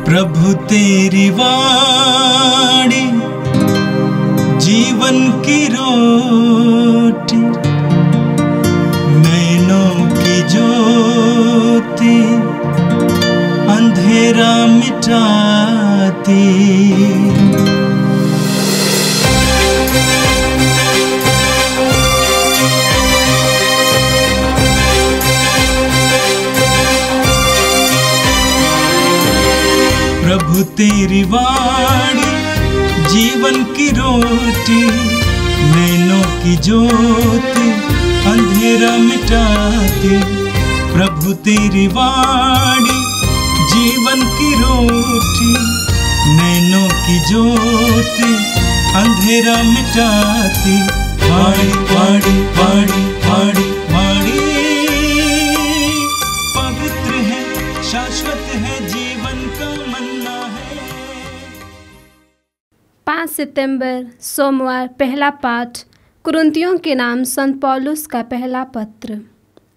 प्रभु तेरी वाणी जीवन की रोटी, नैनों की ज्योति अंधेरा मिटाती। प्रभु तेरी वाणी जीवन की रोटी, नैनों की ज्योति अंधेरा मिटाती। प्रभु तेरी वाणी जीवन की रोटी, नैनों की ज्योति अंधेरा मिटाती। वाणी वाणी वाणी वाणी वाणी पवित्र है, शाश्वत है, जीवन का मन्ना है। 5 सितंबर सोमवार। पहला पाठ कुरिन्थियों के नाम संत पौलुस का पहला पत्र,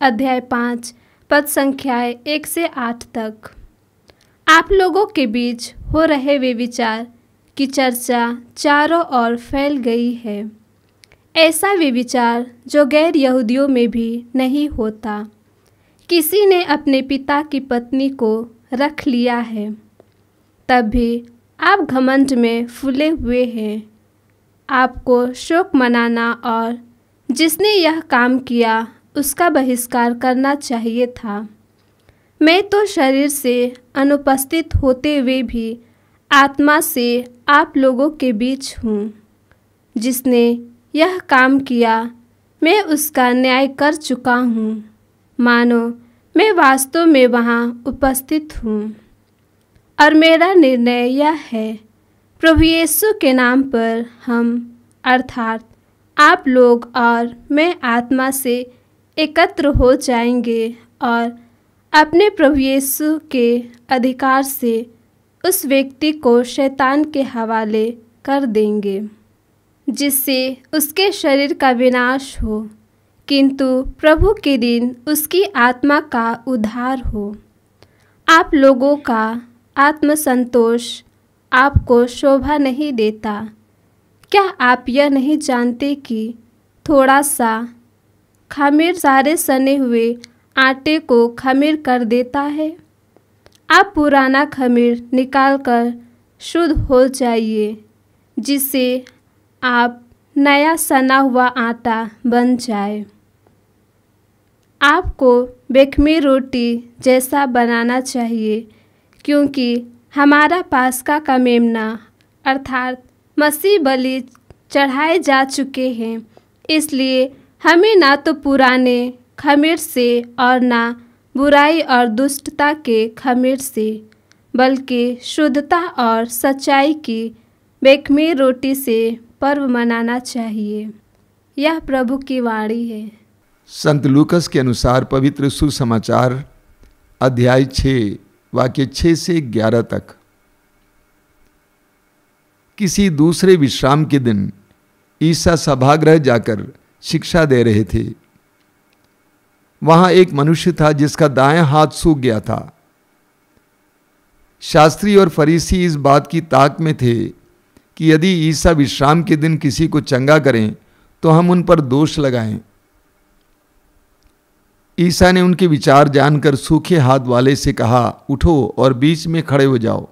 अध्याय 5, पद संख्याएं 1 से 8 तक। आप लोगों के बीच हो रहे वे विचार की चर्चा चारों ओर फैल गई है। ऐसा वे विचार जो गैर यहूदियों में भी नहीं होता। किसी ने अपने पिता की पत्नी को रख लिया है, तब भी आप घमंड में फूले हुए हैं। आपको शोक मनाना और जिसने यह काम किया उसका बहिष्कार करना चाहिए था। मैं तो शरीर से अनुपस्थित होते हुए भी आत्मा से आप लोगों के बीच हूँ। जिसने यह काम किया मैं उसका न्याय कर चुका हूँ, मानो मैं वास्तव में वहाँ उपस्थित हूँ। और मेरा निर्णय यह है, प्रभु यीशु के नाम पर हम अर्थात आप लोग और मैं आत्मा से एकत्र हो जाएंगे और अपने प्रभु यीशु के अधिकार से उस व्यक्ति को शैतान के हवाले कर देंगे, जिससे उसके शरीर का विनाश हो, किंतु प्रभु के दिन उसकी आत्मा का उद्धार हो। आप लोगों का आत्मसंतोष आपको शोभा नहीं देता। क्या आप यह नहीं जानते कि थोड़ा सा खमीर सारे सने हुए आटे को खमीर कर देता है? आप पुराना खमीर निकालकर शुद्ध हो जाइए, जिससे आप नया सना हुआ आटा बन जाए। आपको बेखमीर रोटी जैसा बनाना चाहिए, क्योंकि हमारा पास्का का मेमना अर्थात मसीह बलि चढ़ाए जा चुके हैं। इसलिए हमें ना तो पुराने खमीर से और ना बुराई और दुष्टता के खमीर से, बल्कि शुद्धता और सच्चाई की बेखमीर रोटी से पर्व मनाना चाहिए। यह प्रभु की वाणी है। संत लूकस के अनुसार पवित्र सुसमाचार अध्याय 6 वाक्य 6 से 11 तक। किसी दूसरे विश्राम के दिन ईसा सभागृह जाकर शिक्षा दे रहे थे। वहां एक मनुष्य था जिसका दायां हाथ सूख गया था। शास्त्री और फरीसी इस बात की ताक में थे कि यदि ईसा विश्राम के दिन किसी को चंगा करें तो हम उन पर दोष लगाएं। ईसा ने उनके विचार जानकर सूखे हाथ वाले से कहा, उठो और बीच में खड़े हो जाओ।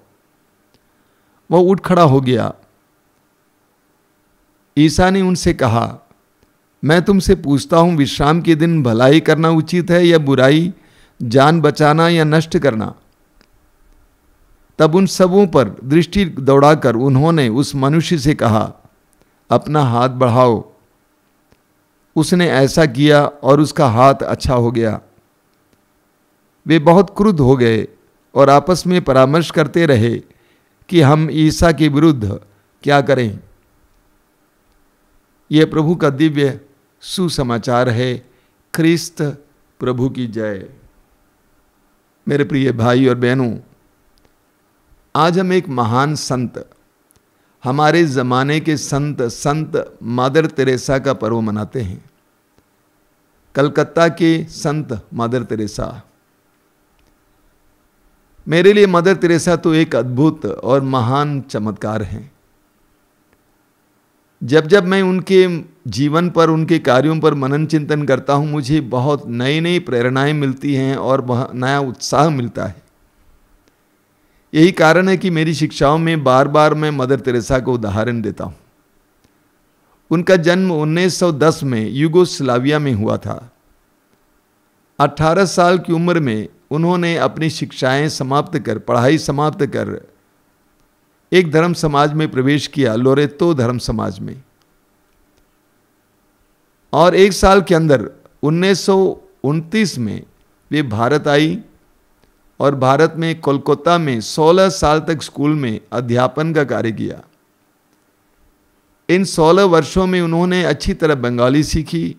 वह उठ खड़ा हो गया। ईसा ने उनसे कहा, मैं तुमसे पूछता हूं, विश्राम के दिन भलाई करना उचित है या बुराई, जान बचाना या नष्ट करना? तब उन सबों पर दृष्टि दौड़ाकर उन्होंने उस मनुष्य से कहा, अपना हाथ बढ़ाओ। उसने ऐसा किया और उसका हाथ अच्छा हो गया। वे बहुत क्रुद्ध हो गए और आपस में परामर्श करते रहे कि हम ईसा के विरुद्ध क्या करें। यह प्रभु का दिव्य सुसमाचार है। ख्रिस्त प्रभु की जय। मेरे प्रिय भाई और बहनों, आज हम एक महान संत, हमारे ज़माने के संत मदर तेरेसा का पर्व मनाते हैं। कलकत्ता के संत मदर तेरेसा मेरे लिए मदर तेरेसा तो एक अद्भुत और महान चमत्कार हैं। जब जब मैं उनके जीवन पर, उनके कार्यों पर मनन चिंतन करता हूँ, मुझे बहुत नई नई प्रेरणाएं मिलती हैं और नया उत्साह मिलता है। यही कारण है कि मेरी शिक्षाओं में बार बार मैं मदर तेरेसा को उदाहरण देता हूँ। उनका जन्म 1910 में यूगोस्लाविया में हुआ था। 18 साल की उम्र में उन्होंने अपनी शिक्षाएं समाप्त कर, पढ़ाई समाप्त कर एक धर्म समाज में प्रवेश किया, लोरेतो धर्म समाज में। और एक साल के अंदर 1929 में वे भारत आई और भारत में कोलकाता में 16 साल तक स्कूल में अध्यापन का कार्य किया। इन 16 वर्षों में उन्होंने अच्छी तरह बंगाली सीखी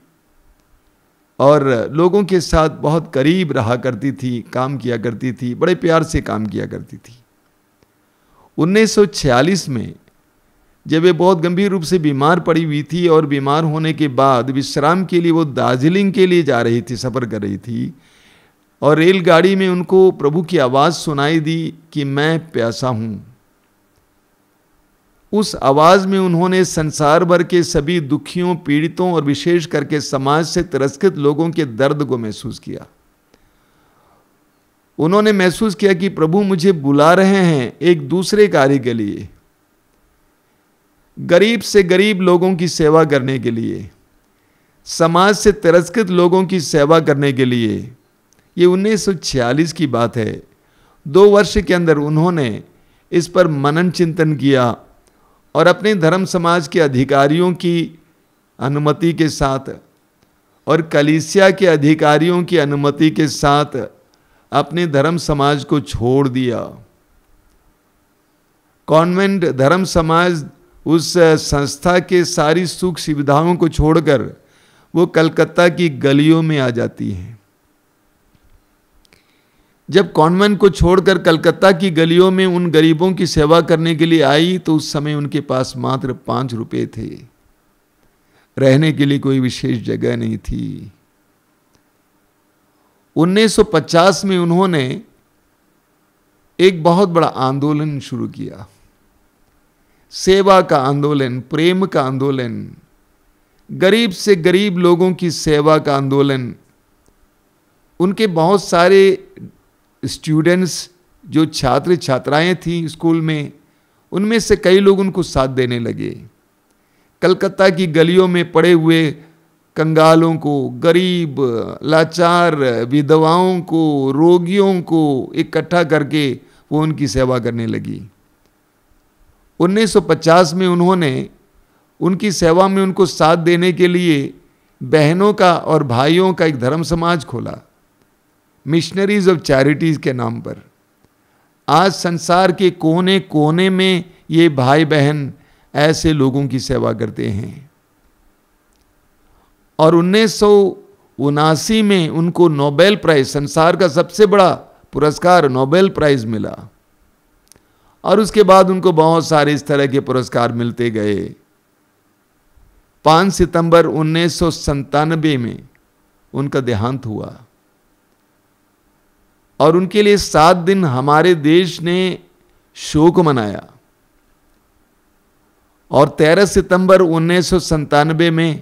और लोगों के साथ बहुत करीब रहा करती थी, काम किया करती थी, बड़े प्यार से काम किया करती थी। 1946 में जब वे बहुत गंभीर रूप से बीमार पड़ी हुई थी और बीमार होने के बाद विश्राम के लिए वो दार्जिलिंग के लिए जा रही थी, सफ़र कर रही थी, और रेलगाड़ी में उनको प्रभु की आवाज़ सुनाई दी कि मैं प्यासा हूँ। उस आवाज़ में उन्होंने संसार भर के सभी दुखियों, पीड़ितों और विशेष करके समाज से तिरस्कृत लोगों के दर्द को महसूस किया। उन्होंने महसूस किया कि प्रभु मुझे बुला रहे हैं एक दूसरे कार्य के लिए, गरीब से गरीब लोगों की सेवा करने के लिए, समाज से तिरस्कृत लोगों की सेवा करने के लिए। ये 1946 की बात है। 2 वर्ष के अंदर उन्होंने इस पर मनन चिंतन किया और अपने धर्म समाज के अधिकारियों की अनुमति के साथ और कलीसिया के अधिकारियों की अनुमति के साथ अपने धर्म समाज को छोड़ दिया। कॉन्वेंट धर्म समाज, उस संस्था के सारी सुख सुविधाओं को छोड़कर वो कलकत्ता की गलियों में आ जाती हैं। जब कॉन्वेंट को छोड़कर कलकत्ता की गलियों में उन गरीबों की सेवा करने के लिए आई तो उस समय उनके पास मात्र 5 रुपए थे। रहने के लिए कोई विशेष जगह नहीं थी। 1950 में उन्होंने एक बहुत बड़ा आंदोलन शुरू किया, सेवा का आंदोलन, प्रेम का आंदोलन, गरीब से गरीब लोगों की सेवा का आंदोलन। उनके बहुत सारे स्टूडेंट्स, जो छात्र छात्राएं थीं स्कूल में, उनमें से कई लोग उनको साथ देने लगे। कलकत्ता की गलियों में पड़े हुए कंगालों को, गरीब लाचार विधवाओं को, रोगियों को इकट्ठा करके वो उनकी सेवा करने लगी। 1950 में उन्होंने उनकी सेवा में उनको साथ देने के लिए बहनों का और भाइयों का एक धर्म समाज खोला, मिशनरीज ऑफ चैरिटीज के नाम पर। आज संसार के कोने कोने में ये भाई बहन ऐसे लोगों की सेवा करते हैं। और 1979 में उनको नोबेल प्राइज, संसार का सबसे बड़ा पुरस्कार नोबेल प्राइज मिला। और उसके बाद उनको बहुत सारे इस तरह के पुरस्कार मिलते गए। 5 सितंबर 1997 में उनका देहांत हुआ और उनके लिए 7 दिन हमारे देश ने शोक मनाया। और 13 सितंबर 1997 में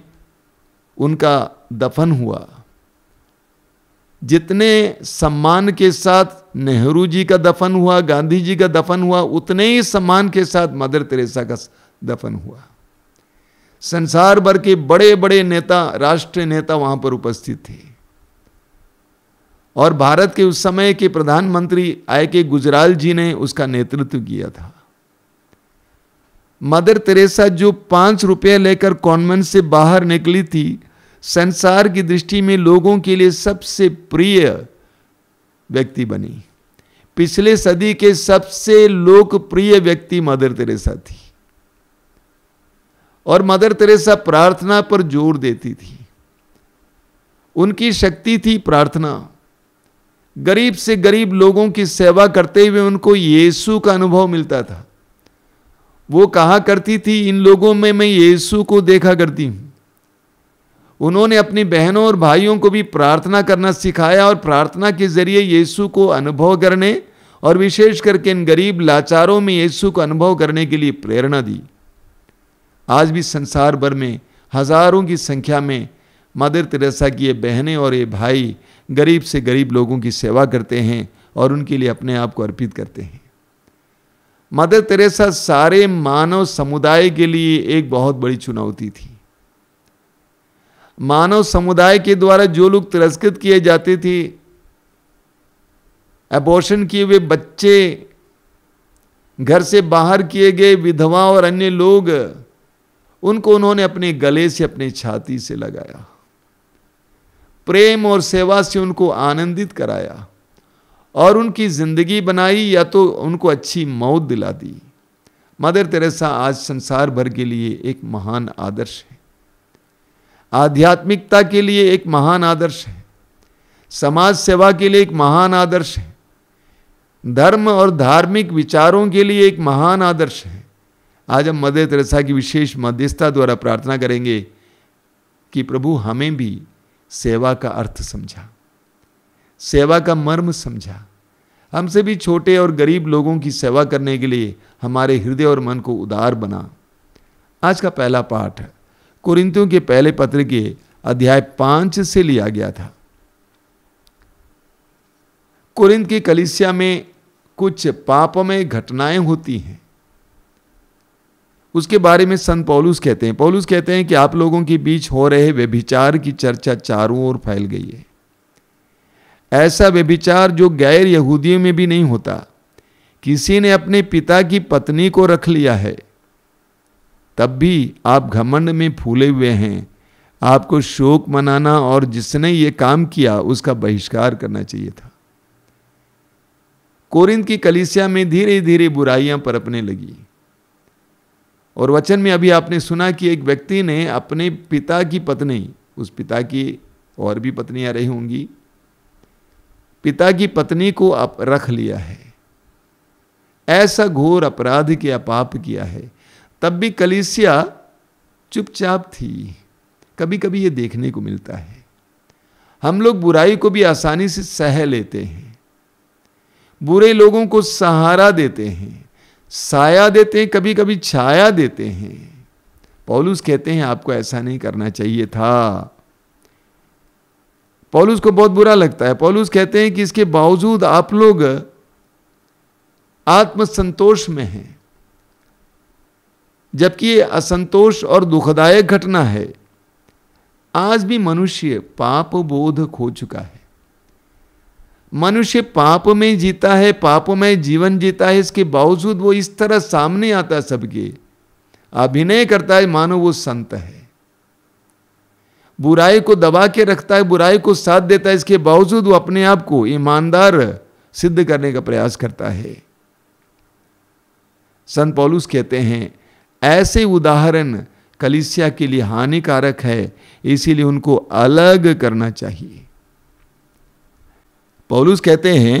उनका दफन हुआ। जितने सम्मान के साथ नेहरू जी का दफन हुआ, गांधी जी का दफन हुआ, उतने ही सम्मान के साथ मदर तेरेसा का दफन हुआ। संसार भर के बड़े बड़े नेता, राष्ट्रीय नेता वहां पर उपस्थित थे। और भारत के उस समय के प्रधानमंत्री I.K. गुजराल जी ने उसका नेतृत्व किया था। मदर तेरेसा जो 5 रुपये लेकर कॉन्वेंट से बाहर निकली थी, संसार की दृष्टि में लोगों के लिए सबसे प्रिय व्यक्ति बनी। पिछले सदी के सबसे लोकप्रिय व्यक्ति मदर तेरेसा थी। और मदर तेरेसा प्रार्थना पर जोर देती थी। उनकी शक्ति थी प्रार्थना। गरीब से गरीब लोगों की सेवा करते हुए उनको यीशु का अनुभव मिलता था। वो कहा करती थी, इन लोगों में मैं यीशु को देखा करती हूं। उन्होंने अपनी बहनों और भाइयों को भी प्रार्थना करना सिखाया और प्रार्थना के जरिए यीशु को अनुभव करने और विशेष करके इन गरीब लाचारों में यीशु को अनुभव करने के लिए प्रेरणा दी। आज भी संसार भर में हजारों की संख्या में मदर तेरेसा की ये बहनें और ये भाई गरीब से गरीब लोगों की सेवा करते हैं और उनके लिए अपने आप को अर्पित करते हैं। मदर तेरेसा सारे मानव समुदाय के लिए एक बहुत बड़ी चुनौती थी। मानव समुदाय के द्वारा जो लोग तिरस्कृत किए जाते थे, अबॉर्शन किए हुए बच्चे, घर से बाहर किए गए विधवा और अन्य लोग, उनको उन्होंने अपने गले से, अपने छाती से लगाया, प्रेम और सेवा से उनको आनंदित कराया और उनकी जिंदगी बनाई, या तो उनको अच्छी मौत दिला दी। मदर तेरेसा आज संसार भर के लिए एक महान आदर्श है, आध्यात्मिकता के लिए एक महान आदर्श है, समाज सेवा के लिए एक महान आदर्श है, धर्म और धार्मिक विचारों के लिए एक महान आदर्श है। आज हम मदर तेरेसा की विशेष मध्यस्थता द्वारा प्रार्थना करेंगे कि प्रभु हमें भी सेवा का अर्थ समझा, सेवा का मर्म समझा, हमसे भी छोटे और गरीब लोगों की सेवा करने के लिए हमारे हृदय और मन को उदार बना। आज का पहला पाठ कुरिन्थियों के पहले पत्र के अध्याय 5 से लिया गया था। कुरिन्थ की कलीसिया में कुछ पापमय घटनाएं होती हैं, उसके बारे में संत पौलुस कहते हैं कि आप लोगों के बीच हो रहे व्यभिचार की चर्चा चारों ओर फैल गई है। ऐसा व्यभिचार जो गैर यहूदियों में भी नहीं होता। किसी ने अपने पिता की पत्नी को रख लिया है, तब भी आप घमंड में फूले हुए हैं। आपको शोक मनाना और जिसने ये काम किया उसका बहिष्कार करना चाहिए था। कोरिन्थ की कलीसिया में धीरे धीरे बुराइयां पनपने लगी और वचन में अभी आपने सुना कि एक व्यक्ति ने अपने पिता की पत्नी, उस पिता की और भी पत्नियां रही होंगी, पिता की पत्नी को रख लिया है। ऐसा घोर अपराध किया, पाप किया है, तब भी कलीसिया चुपचाप थी। कभी कभी ये देखने को मिलता है, हम लोग बुराई को भी आसानी से सह लेते हैं, बुरे लोगों को सहारा देते हैं, साया देते हैं, कभी कभी छाया देते हैं। पौलुस कहते हैं आपको ऐसा नहीं करना चाहिए था। पौलुस को बहुत बुरा लगता है। पौलुस कहते हैं कि इसके बावजूद आप लोग आत्मसंतोष में हैं, जबकि ये असंतोष और दुखदायक घटना है। आज भी मनुष्य पाप बोध खो चुका है। मनुष्य पाप में जीता है, पाप में जीवन जीता है। इसके बावजूद वो इस तरह सामने आता है, सबके अभिनय करता है मानो वो संत है, बुराई को दबा के रखता है, बुराई को साथ देता है। इसके बावजूद वो अपने आप को ईमानदार सिद्ध करने का प्रयास करता है। संत पौलुस कहते हैं ऐसे उदाहरण कलीसिया के लिए हानिकारक है, इसीलिए उनको अलग करना चाहिए। पौलुस कहते हैं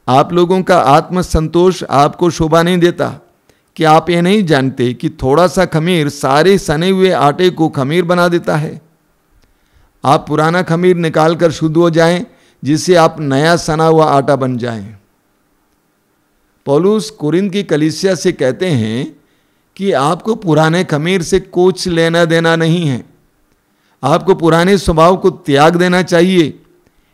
आप लोगों का आत्मसंतोष आपको शोभा नहीं देता। कि आप ये नहीं जानते कि थोड़ा सा खमीर सारे सने हुए आटे को खमीर बना देता है। आप पुराना खमीर निकालकर शुद्ध हो जाएं, जिससे आप नया सना हुआ आटा बन जाएं। पौलुस कुरिन्थ की कलीसिया से कहते हैं कि आपको पुराने खमीर से कुछ लेना देना नहीं है, आपको पुराने स्वभाव को त्याग देना चाहिए।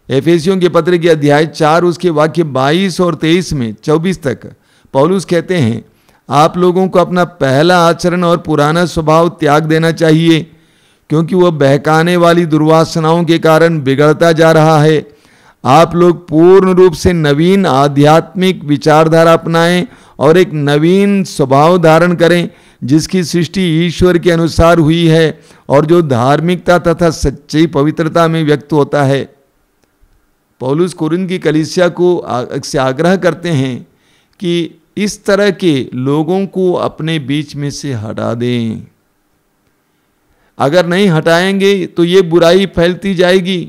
एफेसियों के पत्र के अध्याय 4 उसके वाक्य 22 और 23 में 24 तक पौलुस कहते हैं आप लोगों को अपना पहला आचरण और पुराना स्वभाव त्याग देना चाहिए, क्योंकि वह बहकाने वाली दुर्वासनाओं के कारण बिगड़ता जा रहा है। आप लोग पूर्ण रूप से नवीन आध्यात्मिक विचारधारा अपनाएं और एक नवीन स्वभाव धारण करें, जिसकी सृष्टि ईश्वर के अनुसार हुई है और जो धार्मिकता तथा सच्ची पवित्रता में व्यक्त होता है। पौलुस कुरिन्थ की कलीसिया को से आग्रह करते हैं कि इस तरह के लोगों को अपने बीच में से हटा दें। अगर नहीं हटाएंगे तो ये बुराई फैलती जाएगी।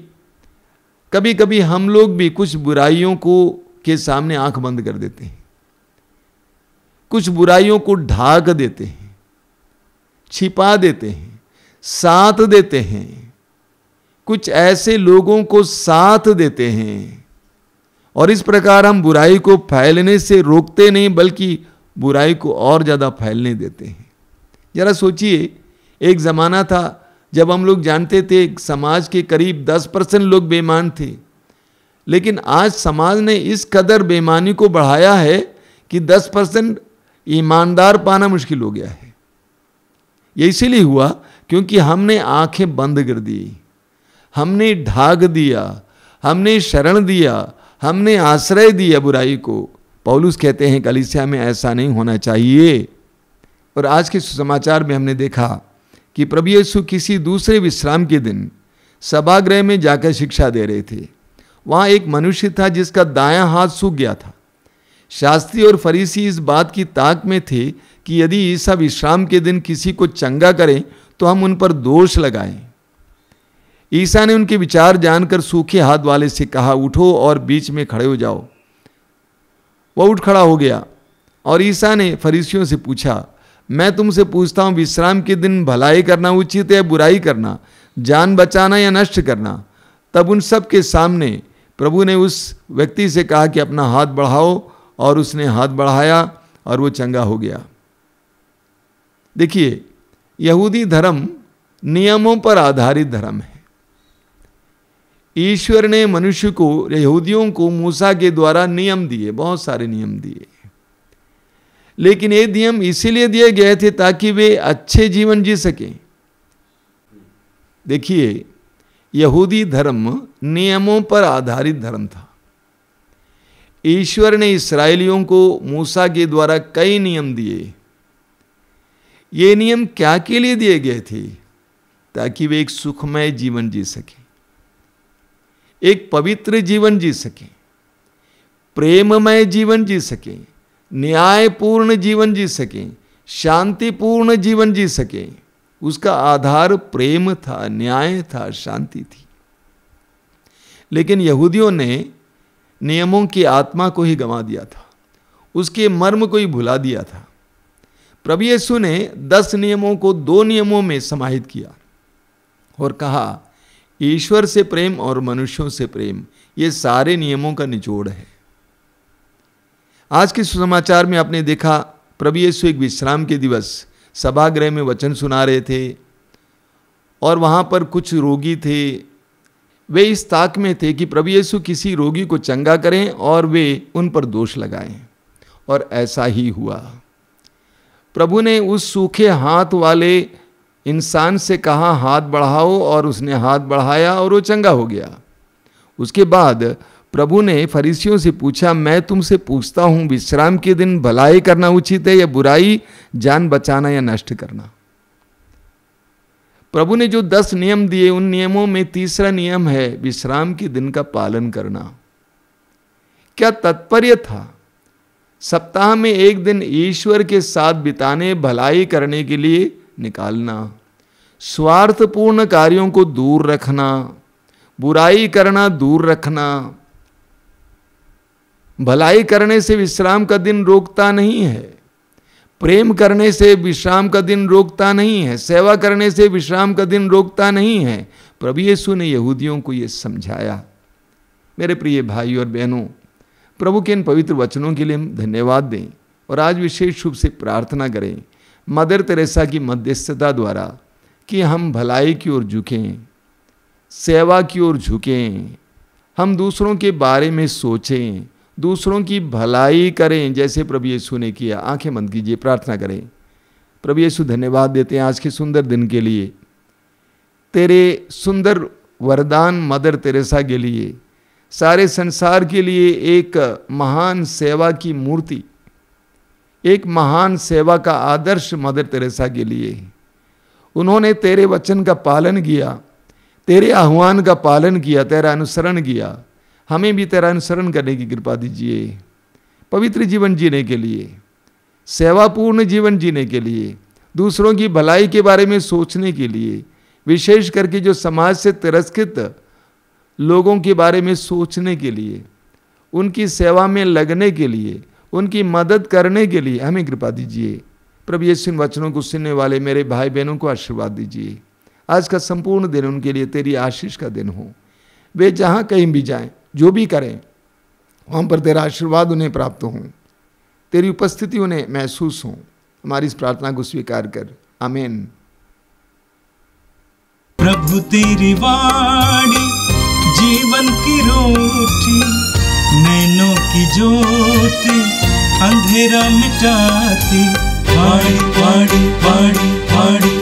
कभी कभी हम लोग भी कुछ बुराइयों को के सामने आंख बंद कर देते हैं, कुछ बुराइयों को ढाक देते हैं, छिपा देते हैं, साथ देते हैं, कुछ ऐसे लोगों को साथ देते हैं और इस प्रकार हम बुराई को फैलने से रोकते नहीं बल्कि बुराई को और ज़्यादा फैलने देते हैं। जरा सोचिए, एक ज़माना था जब हम लोग जानते थे समाज के करीब 10% लोग बेईमान थे, लेकिन आज समाज ने इस कदर बेईमानी को बढ़ाया है कि 10% ईमानदार पाना मुश्किल हो गया है। ये इसीलिए हुआ क्योंकि हमने आंखें बंद कर दी, हमने ढाक दिया, हमने शरण दिया, हमने आश्रय दिया बुराई को। पौलुस कहते हैं कलीसिया में ऐसा नहीं होना चाहिए। और आज के सुसमाचार में हमने देखा कि प्रभु यीशु किसी दूसरे विश्राम के दिन सभागृह में जाकर शिक्षा दे रहे थे। वहाँ एक मनुष्य था जिसका दायां हाथ सूख गया था। शास्त्री और फरीसी इस बात की ताक में थे कि यदि ईसा विश्राम के दिन किसी को चंगा करें तो हम उन पर दोष लगाएं। ईसा ने उनके विचार जानकर सूखे हाथ वाले से कहा, उठो और बीच में खड़े हो जाओ। वह उठ खड़ा हो गया और ईसा ने फरीसियों से पूछा, मैं तुमसे पूछता हूं, विश्राम के दिन भलाई करना उचित है या बुराई करना, जान बचाना या नष्ट करना? तब उन सब के सामने प्रभु ने उस व्यक्ति से कहा कि अपना हाथ बढ़ाओ, और उसने हाथ बढ़ाया और वो चंगा हो गया। देखिए, यहूदी धर्म नियमों पर आधारित धर्म है। ईश्वर ने मनुष्य को, यहूदियों को मूसा के द्वारा नियम दिए, बहुत सारे नियम दिए, लेकिन ये नियम इसीलिए दिए गए थे ताकि वे अच्छे जीवन जी सकें। देखिए, यहूदी धर्म नियमों पर आधारित धर्म था। ईश्वर ने इस्राएलियों को मूसा के द्वारा कई नियम दिए। ये नियम क्या के लिए दिए गए थे? ताकि वे एक सुखमय जीवन जी सकें, एक पवित्र जीवन जी सकें, प्रेममय जीवन जी सकें, न्यायपूर्ण जीवन जी सकें, शांतिपूर्ण जीवन जी सकें। उसका आधार प्रेम था, न्याय था, शांति थी। लेकिन यहूदियों ने नियमों की आत्मा को ही गंवा दिया था, उसके मर्म को ही भुला दिया था। प्रभु यीशु ने 10 नियमों को 2 नियमों में समाहित किया और कहा, ईश्वर से प्रेम और मनुष्यों से प्रेम, ये सारे नियमों का निचोड़ है। आज के सुसमाचार में आपने देखा, प्रभु यीशु एक विश्राम के दिवस सभागृह में वचन सुना रहे थे और वहाँ पर कुछ रोगी थे। वे इस ताक में थे कि प्रभु यीशु किसी रोगी को चंगा करें और वे उन पर दोष लगाएं, और ऐसा ही हुआ। प्रभु ने उस सूखे हाथ वाले इंसान से कहा, हाथ बढ़ाओ, और उसने हाथ बढ़ाया और वो चंगा हो गया। उसके बाद प्रभु ने फरीसियों से पूछा, मैं तुमसे पूछता हूं, विश्राम के दिन भलाई करना उचित है या बुराई, जान बचाना या नष्ट करना? प्रभु ने जो 10 नियम दिए, उन नियमों में तीसरा नियम है विश्राम के दिन का पालन करना। क्या तात्पर्य था? सप्ताह में एक दिन ईश्वर के साथ बिताने, भलाई करने के लिए निकालना, स्वार्थपूर्ण कार्यों को दूर रखना, बुराई करना दूर रखना। भलाई करने से विश्राम का दिन रोकता नहीं है, प्रेम करने से विश्राम का दिन रोकता नहीं है, सेवा करने से विश्राम का दिन रोकता नहीं है। प्रभु यीशु ने यहूदियों को यह समझाया। मेरे प्रिय भाई और बहनों, प्रभु के इन पवित्र वचनों के लिए हम धन्यवाद दें और आज विशेष रूप से प्रार्थना करें मदर तेरेसा की मध्यस्थता द्वारा कि हम भलाई की ओर झुकें, सेवा की ओर झुकें, हम दूसरों के बारे में सोचें, दूसरों की भलाई करें जैसे प्रभु यीशु ने किया। आंखें बंद कीजिए, प्रार्थना करें। प्रभु यीशु, धन्यवाद देते हैं आज के सुंदर दिन के लिए, तेरे सुंदर वरदान मदर तेरेसा के लिए, सारे संसार के लिए एक महान सेवा की मूर्ति, एक महान सेवा का आदर्श मदर तेरेसा के लिए। उन्होंने तेरे वचन का पालन किया, तेरे आह्वान का पालन किया, तेरा अनुसरण किया। हमें भी तेरा अनुसरण करने की कृपा दीजिए, पवित्र जीवन जीने के लिए, सेवापूर्ण जीवन जीने के लिए, दूसरों की भलाई के बारे में सोचने के लिए, विशेष करके जो समाज से तिरस्कृत लोगों के बारे में सोचने के लिए, उनकी सेवा में लगने के लिए, उनकी मदद करने के लिए हमें कृपा दीजिए। प्रभु यीशु इन वचनों को सुनने वाले मेरे भाई बहनों को आशीर्वाद दीजिए। आज का संपूर्ण दिन उनके लिए तेरी आशीष का दिन हो। वे जहाँ कहीं भी जाएं, जो भी करें, वहाँ पर तेरा आशीर्वाद उन्हें प्राप्त हो, तेरी उपस्थिति उन्हें महसूस हो। हमारी इस प्रार्थना को स्वीकार कर, आमीन। प्रभु तेरी वाणी जीवन की रोटी, नैनों की ज्योति अंधेरा मिटाती। वाणी वाणी वाणी वाणी